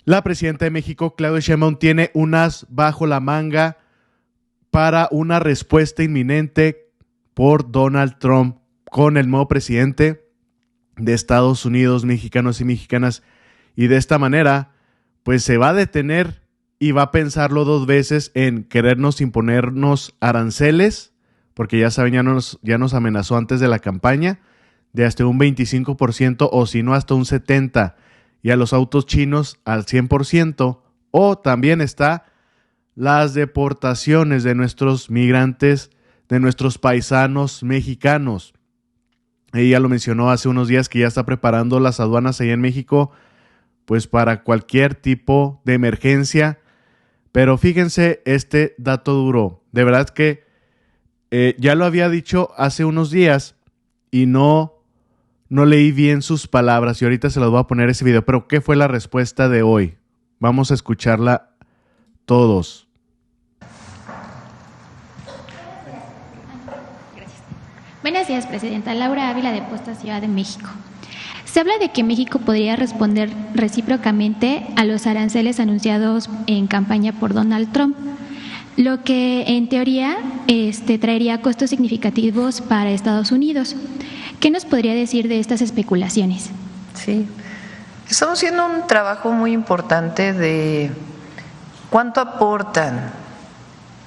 La presidenta de México, Claudia Sheinbaum, tiene un as bajo la manga para una respuesta inminente por Donald Trump con el nuevo presidente de Estados Unidos, mexicanos y mexicanas. Y de esta manera, pues se va a detener y va a pensarlo dos veces en querernos imponernos aranceles, porque ya saben, ya nos amenazó antes de la campaña, de hasta un 25% o si no hasta un 70%, y a los autos chinos al 100%, o también está las deportaciones de nuestros migrantes, de nuestros paisanos mexicanos. Ella lo mencionó hace unos días que ya está preparando las aduanas allá en México, pues para cualquier tipo de emergencia. Pero fíjense este dato duro. De verdad que ya lo había dicho hace unos días y no leí bien sus palabras y ahorita se las voy a poner ese video. Pero ¿qué fue la respuesta de hoy? Vamos a escucharla todos. Buenos días, Presidenta. Laura Ávila, de Posta Ciudad de México. Se habla de que México podría responder recíprocamente a los aranceles anunciados en campaña por Donald Trump, lo que en teoría traería costos significativos para Estados Unidos. ¿Qué nos podría decir de estas especulaciones? Sí, estamos haciendo un trabajo muy importante de cuánto aportan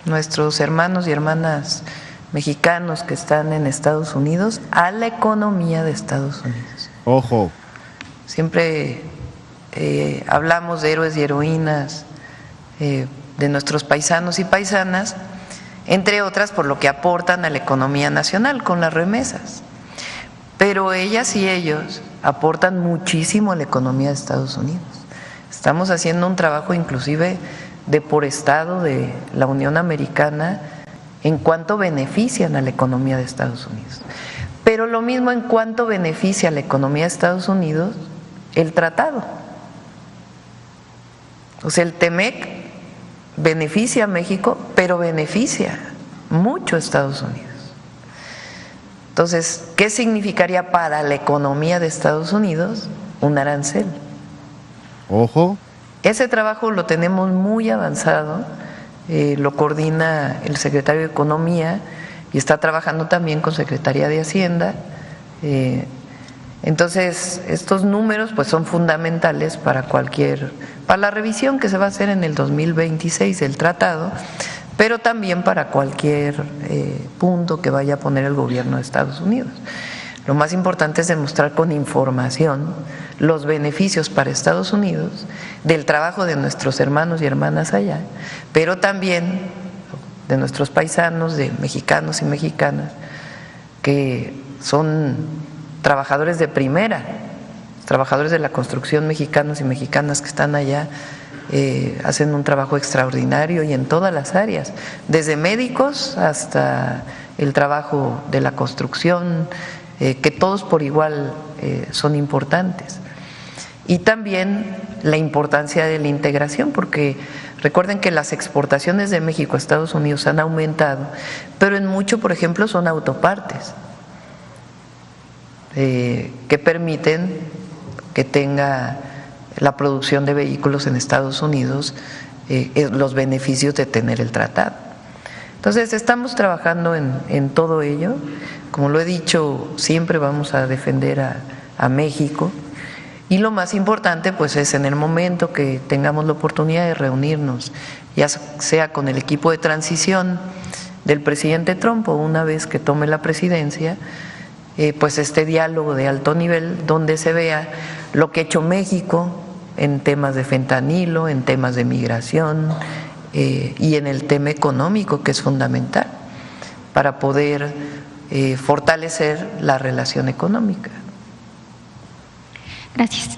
nuestros hermanos y hermanas mexicanos que están en Estados Unidos a la economía de Estados Unidos. Ojo. Siempre hablamos de héroes y heroínas, de nuestros paisanos y paisanas, entre otras por lo que aportan a la economía nacional con las remesas. Pero ellas y ellos aportan muchísimo a la economía de Estados Unidos. Estamos haciendo un trabajo inclusive de por estado de la Unión Americana en cuanto benefician a la economía de Estados Unidos. Pero lo mismo en cuanto beneficia a la economía de Estados Unidos el tratado. O sea, el TEMEC beneficia a México, pero beneficia mucho a Estados Unidos. Entonces, ¿qué significaría para la economía de Estados Unidos un arancel? Ojo. Ese trabajo lo tenemos muy avanzado, lo coordina el secretario de Economía y está trabajando también con Secretaría de Hacienda. Entonces, estos números pues son fundamentales para la revisión que se va a hacer en el 2026 del tratado, pero también para cualquier punto que vaya a poner el gobierno de Estados Unidos. Lo más importante es demostrar con información los beneficios para Estados Unidos del trabajo de nuestros hermanos y hermanas allá, pero también de nuestros paisanos, de mexicanos y mexicanas, que son trabajadores de primera, trabajadores de la construcción mexicanos y mexicanas que están allá, hacen un trabajo extraordinario y en todas las áreas, desde médicos hasta el trabajo de la construcción, que todos por igual son importantes. Y también la importancia de la integración, porque recuerden que las exportaciones de México a Estados Unidos han aumentado, pero en mucho, por ejemplo, son autopartes que permiten que tenga la producción de vehículos en Estados Unidos los beneficios de tener el tratado. Entonces, estamos trabajando en todo ello. Como lo he dicho, siempre vamos a defender a México. Y lo más importante pues es en el momento que tengamos la oportunidad de reunirnos, ya sea con el equipo de transición del presidente Trump o una vez que tome la presidencia, pues este diálogo de alto nivel donde se vea lo que ha hecho México en temas de fentanilo, en temas de migración y en el tema económico, que es fundamental para poder fortalecer la relación económica. Gracias.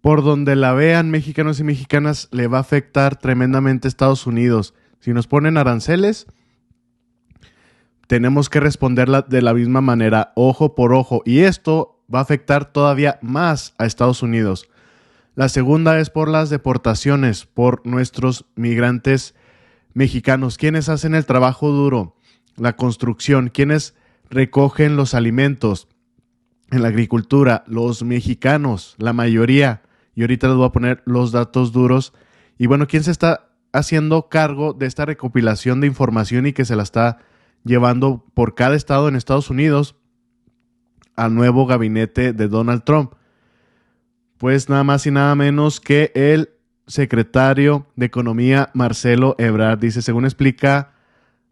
Por donde la vean, mexicanos y mexicanas, le va a afectar tremendamente a Estados Unidos. Si nos ponen aranceles, tenemos que responderla de la misma manera, ojo por ojo. Y esto va a afectar todavía más a Estados Unidos. La segunda es por las deportaciones, por nuestros migrantes mexicanos. ¿Quiénes hacen el trabajo duro? La construcción. ¿Quiénes recogen los alimentos? En la agricultura, los mexicanos, la mayoría, Y ahorita les voy a poner los datos duros. Y bueno, ¿quién se está haciendo cargo de esta recopilación de información y que se la está llevando por cada estado en Estados Unidos al nuevo gabinete de Donald Trump? Pues nada más y nada menos que el secretario de Economía, Marcelo Ebrard. Dice, según explica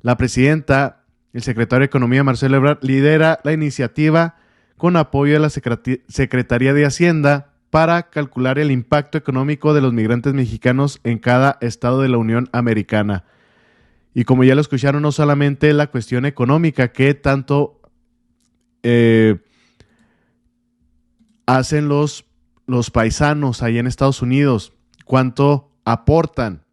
la presidenta, el secretario de Economía, Marcelo Ebrard, lidera la iniciativa con apoyo de la Secretaría de Hacienda para calcular el impacto económico de los migrantes mexicanos en cada estado de la Unión Americana. Y como ya lo escucharon, no solamente la cuestión económica que tanto hacen los paisanos ahí en Estados Unidos, cuánto aportan.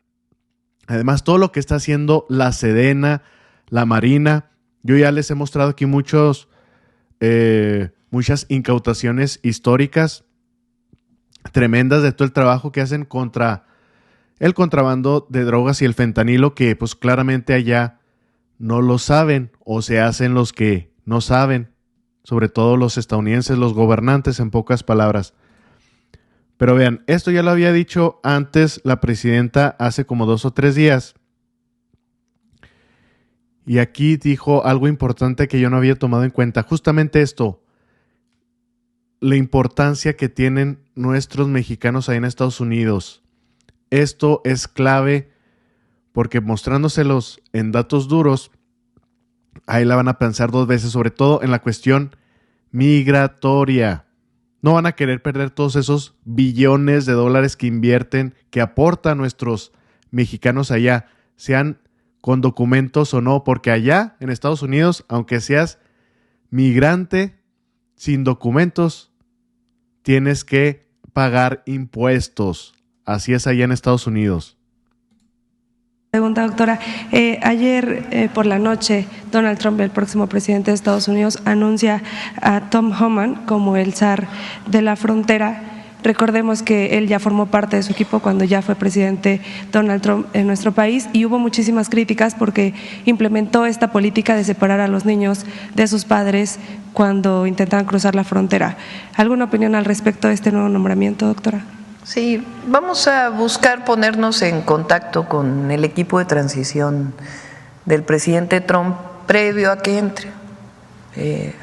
Además, todo lo que está haciendo la Sedena, la Marina. Yo ya les he mostrado aquí muchas incautaciones históricas tremendas de todo el trabajo que hacen contra el contrabando de drogas y el fentanilo, que pues claramente allá no lo saben o se hacen los que no saben, sobre todo los estadounidenses, los gobernantes, en pocas palabras. Pero vean, esto ya lo había dicho antes la presidenta hace como 2 o 3 días. Y aquí dijo algo importante que yo no había tomado en cuenta. Justamente esto, la importancia que tienen nuestros mexicanos ahí en Estados Unidos. Esto es clave porque mostrándoselos en datos duros, ahí la van a pensar 2 veces, sobre todo en la cuestión migratoria. No van a querer perder todos esos billones de dólares que invierten, que aportan nuestros mexicanos allá, sean con documentos o no, porque allá en Estados Unidos, aunque seas migrante sin documentos, tienes que pagar impuestos. Así es allá en Estados Unidos. Pregunta, doctora. Ayer por la noche, Donald Trump, el próximo presidente de Estados Unidos, anuncia a Tom Homan como el zar de la frontera. Recordemos que él ya formó parte de su equipo cuando ya fue presidente Donald Trump en nuestro país y hubo muchísimas críticas porque implementó esta política de separar a los niños de sus padres cuando intentan cruzar la frontera. ¿Alguna opinión al respecto de este nuevo nombramiento, doctora? Sí, vamos a buscar ponernos en contacto con el equipo de transición del presidente Trump previo a que entre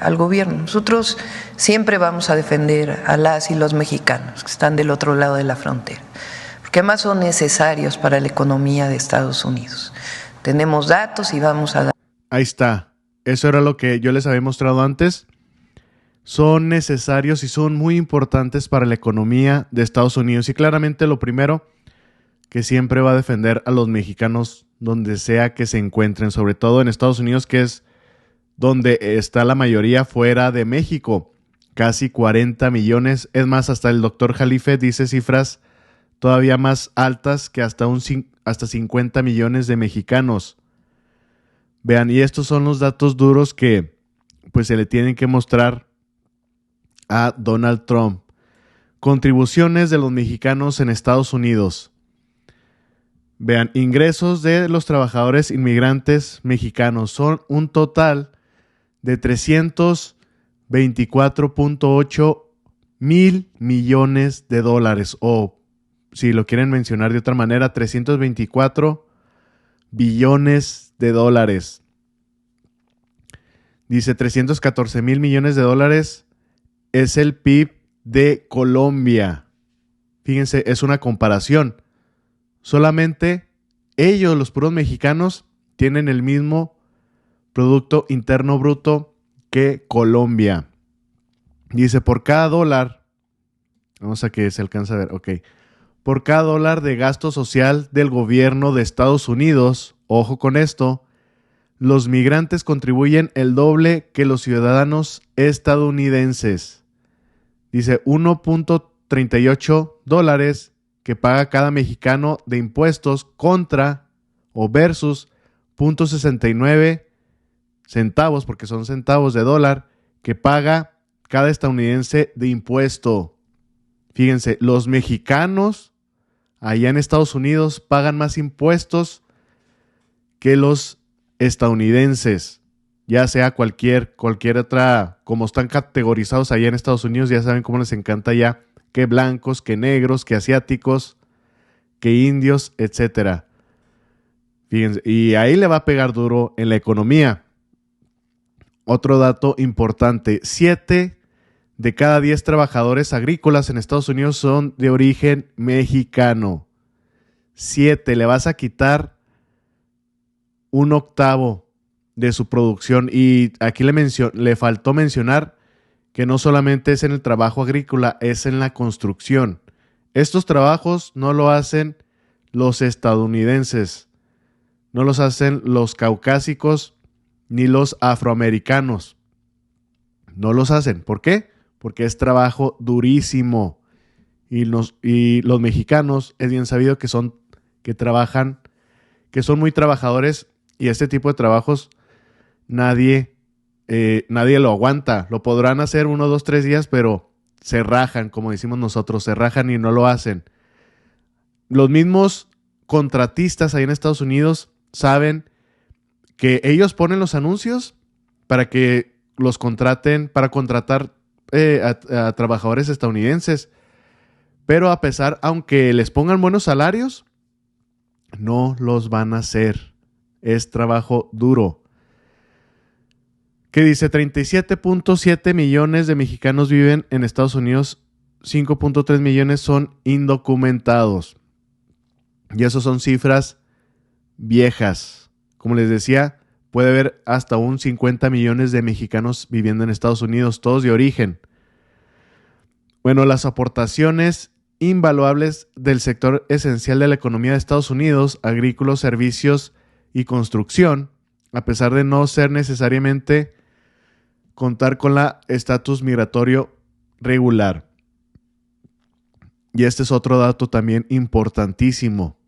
al gobierno. Nosotros siempre vamos a defender a las y los mexicanos que están del otro lado de la frontera, porque además son necesarios para la economía de Estados Unidos. Tenemos datos y vamos a dar. Ahí está. Eso era lo que yo les había mostrado antes. Son necesarios y son muy importantes para la economía de Estados Unidos. Y claramente lo primero, que siempre va a defender a los mexicanos donde sea que se encuentren, sobre todo en Estados Unidos, que es donde está la mayoría fuera de México. Casi 40 millones. Es más, hasta el doctor Jalife dice cifras todavía más altas que hasta 50 millones de mexicanos. Vean, y estos son los datos duros que pues se le tienen que mostrar a Donald Trump. Contribuciones de los mexicanos en Estados Unidos. Vean, ingresos de los trabajadores inmigrantes mexicanos son un total de 324.8 mil millones de dólares, o si lo quieren mencionar de otra manera, 324 billones de dólares. Dice 314 mil millones de dólares es el PIB de Colombia. Fíjense, es una comparación. Solamente ellos, los puros mexicanos, tienen el mismo Producto Interno Bruto que Colombia. Dice, por cada dólar, vamos a que se alcance a ver, ok. Por cada dólar de gasto social del gobierno de Estados Unidos, ojo con esto, los migrantes contribuyen el doble que los ciudadanos estadounidenses. Dice 1.38 dólares que paga cada mexicano de impuestos contra o versus 0.69 centavos, porque son centavos de dólar, que paga cada estadounidense de impuesto. Fíjense, los mexicanos allá en Estados Unidos pagan más impuestos que los estadounidenses, ya sea cualquier otra, como están categorizados allá en Estados Unidos, ya saben cómo les encanta ya que blancos, que negros, que asiáticos, que indios, etcétera. Fíjense, y ahí le va a pegar duro en la economía. Otro dato importante, 7 de cada 10 trabajadores agrícolas en Estados Unidos son de origen mexicano. 7, le vas a quitar 1/8 de su producción. Y aquí le faltó mencionar que no solamente es en el trabajo agrícola, es en la construcción. Estos trabajos no lo hacen los estadounidenses, no los hacen los caucásicos ni los afroamericanos. No los hacen. ¿Por qué? Porque es trabajo durísimo. Y los mexicanos es bien sabido que son muy trabajadores, y este tipo de trabajos nadie lo aguanta. Lo podrán hacer 1, 2, 3 días, pero se rajan, como decimos nosotros, se rajan y no lo hacen. Los mismos contratistas ahí en Estados Unidos saben que ellos ponen los anuncios para que los contraten, para contratar a trabajadores estadounidenses. Pero aunque les pongan buenos salarios, no los van a hacer. Es trabajo duro. ¿Qué dice? 37.7 millones de mexicanos viven en Estados Unidos. 5.3 millones son indocumentados. Y eso son cifras viejas. Como les decía, puede haber hasta 50 millones de mexicanos viviendo en Estados Unidos, todos de origen. Bueno, las aportaciones invaluables del sector esencial de la economía de Estados Unidos, agrícolas, servicios y construcción, a pesar de no ser necesariamente contar con la estatus migratorio regular. Y este es otro dato también importantísimo.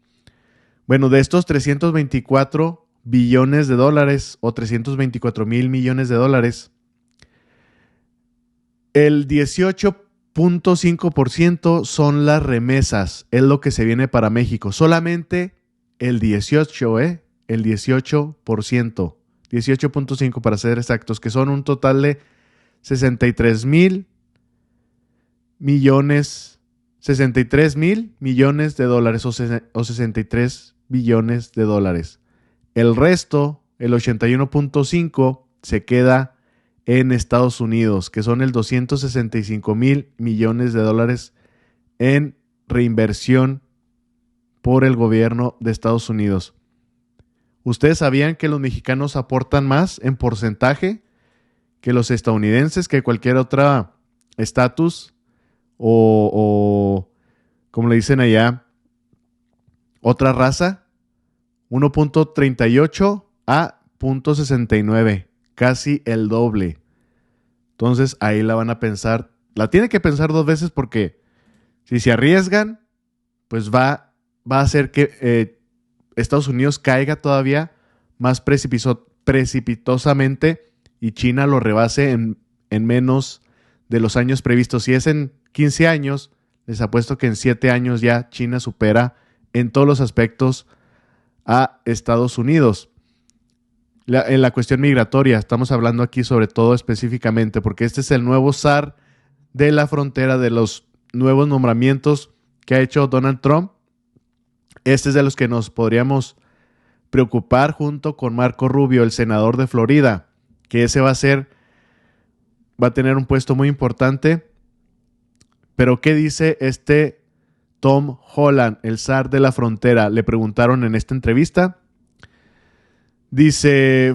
Bueno, de estos 324 billones de dólares o 324 mil millones de dólares, el 18.5% son las remesas, es lo que se viene para México. Solamente el 18%, 18.5 para ser exactos, que son un total de 63 mil millones de dólares o 63 billones de dólares. El resto, el 81.5, se queda en Estados Unidos, que son el 265 mil millones de dólares en reinversión por el gobierno de Estados Unidos. ¿Ustedes sabían que los mexicanos aportan más en porcentaje que los estadounidenses, que cualquier otra estatus o como le dicen allá, otra raza? 1.38 a 0.69, casi el doble. Entonces ahí la van a pensar, la tienen que pensar 2 veces, porque si se arriesgan, pues va a hacer que Estados Unidos caiga todavía más precipitosamente y China lo rebase en menos de los años previstos. Si es en 15 años, les apuesto que en 7 años ya China supera en todos los aspectos a Estados Unidos. En la cuestión migratoria, estamos hablando aquí sobre todo específicamente, porque este es el nuevo zar de la frontera, de los nuevos nombramientos que ha hecho Donald Trump. Este es de los que nos podríamos preocupar junto con Marco Rubio, el senador de Florida, que ese va a tener un puesto muy importante. Pero ¿qué dice este Tom Holland, el zar de la frontera? Le preguntaron en esta entrevista. Dice,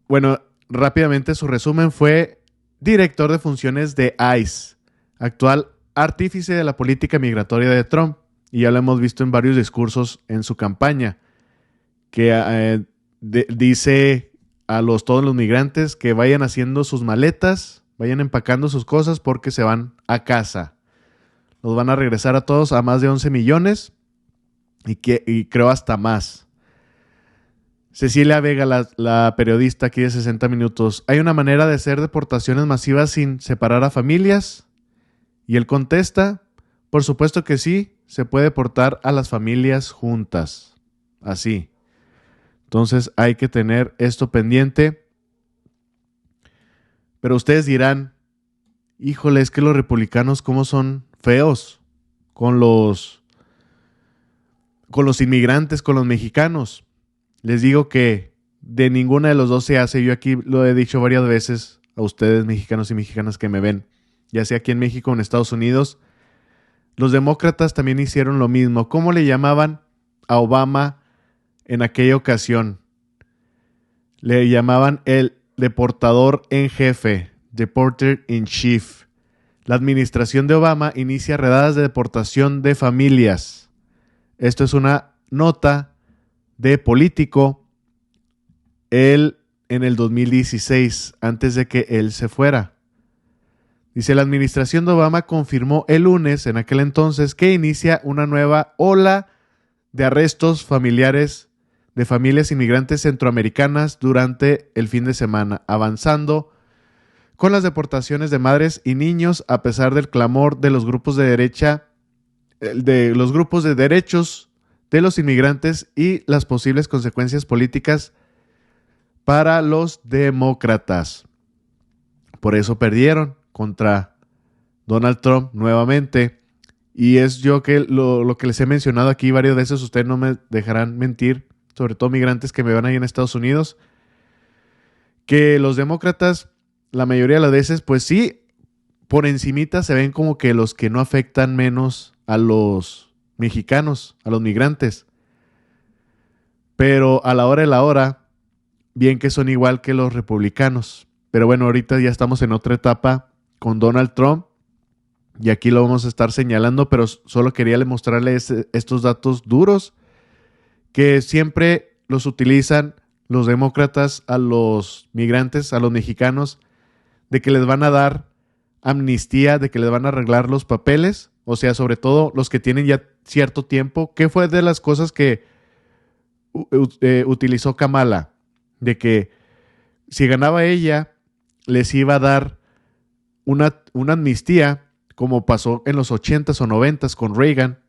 bueno, rápidamente su resumen fue director de funciones de ICE, actual artífice de la política migratoria de Trump. Y ya lo hemos visto en varios discursos en su campaña, que dice a todos los migrantes que vayan haciendo sus maletas, vayan empacando sus cosas porque se van a casa. Los van a regresar a todos, a más de 11 millones y creo hasta más. Cecilia Vega, la periodista aquí de 60 Minutos. ¿Hay una manera de hacer deportaciones masivas sin separar a familias? Y él contesta, por supuesto que sí, se puede deportar a las familias juntas. Así. Entonces hay que tener esto pendiente. Pero ustedes dirán, híjole, es que los republicanos cómo son feos con los inmigrantes, con los mexicanos. Les digo que de ninguna de los dos se hace. Yo aquí lo he dicho varias veces a ustedes, mexicanos y mexicanas que me ven, ya sea aquí en México o en Estados Unidos. Los demócratas también hicieron lo mismo. ¿Cómo le llamaban a Obama en aquella ocasión? Le llamaban el deportador en jefe, deporter in chief. La administración de Obama inicia redadas de deportación de familias. Esto es una nota de Político. Él en el 2016, antes de que él se fuera. Dice, la administración de Obama confirmó el lunes, en aquel entonces, que inicia una nueva ola de arrestos familiares de familias inmigrantes centroamericanas durante el fin de semana, avanzando con las deportaciones de madres y niños a pesar del clamor de los grupos de derecha, de los grupos de derechos de los inmigrantes y las posibles consecuencias políticas para los demócratas. Por eso perdieron contra Donald Trump nuevamente. Y es yo que lo que les he mencionado aquí varias veces, ustedes no me dejarán mentir, sobre todo migrantes que me van ahí en Estados Unidos, que los demócratas, la mayoría de las veces, pues sí, por encimita se ven como que los que no afectan menos a los mexicanos, a los migrantes. Pero a la hora de la hora, bien que son igual que los republicanos. Pero bueno, ahorita ya estamos en otra etapa con Donald Trump y aquí lo vamos a estar señalando, pero solo quería mostrarles estos datos duros que siempre los utilizan los demócratas a los migrantes, a los mexicanos, de que les van a dar amnistía, de que les van a arreglar los papeles, o sea, sobre todo los que tienen ya cierto tiempo. ¿Qué fue de las cosas que utilizó Kamala? De que si ganaba ella, les iba a dar una amnistía, como pasó en los 80s o 90s con Reagan,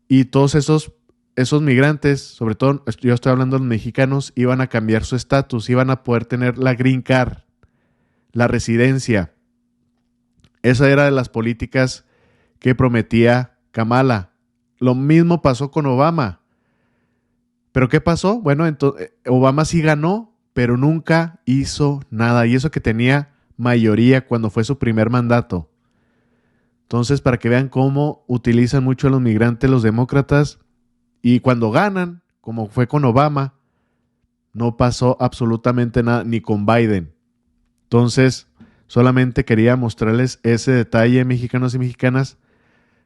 y todos esos migrantes, sobre todo yo estoy hablando de los mexicanos, iban a cambiar su estatus, iban a poder tener la green card, la residencia. Esa era de las políticas que prometía Kamala. Lo mismo pasó con Obama. ¿Pero qué pasó? Bueno, entonces Obama sí ganó, pero nunca hizo nada. Y eso que tenía mayoría cuando fue su primer mandato. Entonces, para que vean cómo utilizan mucho a los migrantes los demócratas, y cuando ganan, como fue con Obama, no pasó absolutamente nada, ni con Biden. Entonces, solamente quería mostrarles ese detalle, mexicanos y mexicanas,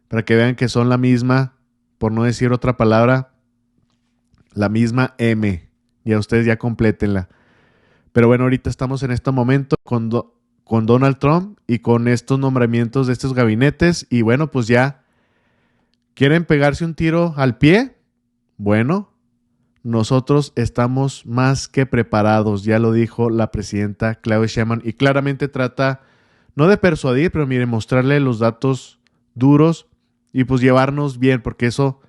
para que vean que son la misma, por no decir otra palabra, la misma M. Ya ustedes ya complétenla. Pero bueno, ahorita estamos en este momento con Donald Trump y con estos nombramientos de estos gabinetes. Y bueno, pues ya, ¿quieren pegarse un tiro al pie? Bueno, nosotros estamos más que preparados, ya lo dijo la presidenta Claudia Sheinbaum, y claramente trata, no de persuadir, pero miren, mostrarle los datos duros y pues llevarnos bien, porque eso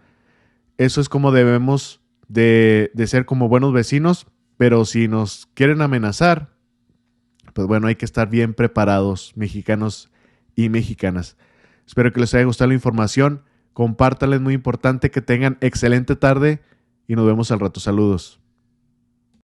es como debemos de ser como buenos vecinos, pero si nos quieren amenazar, pues bueno, hay que estar bien preparados, mexicanos y mexicanas. Espero que les haya gustado la información. Compártanla, es muy importante. Que tengan excelente tarde y nos vemos al rato. Saludos.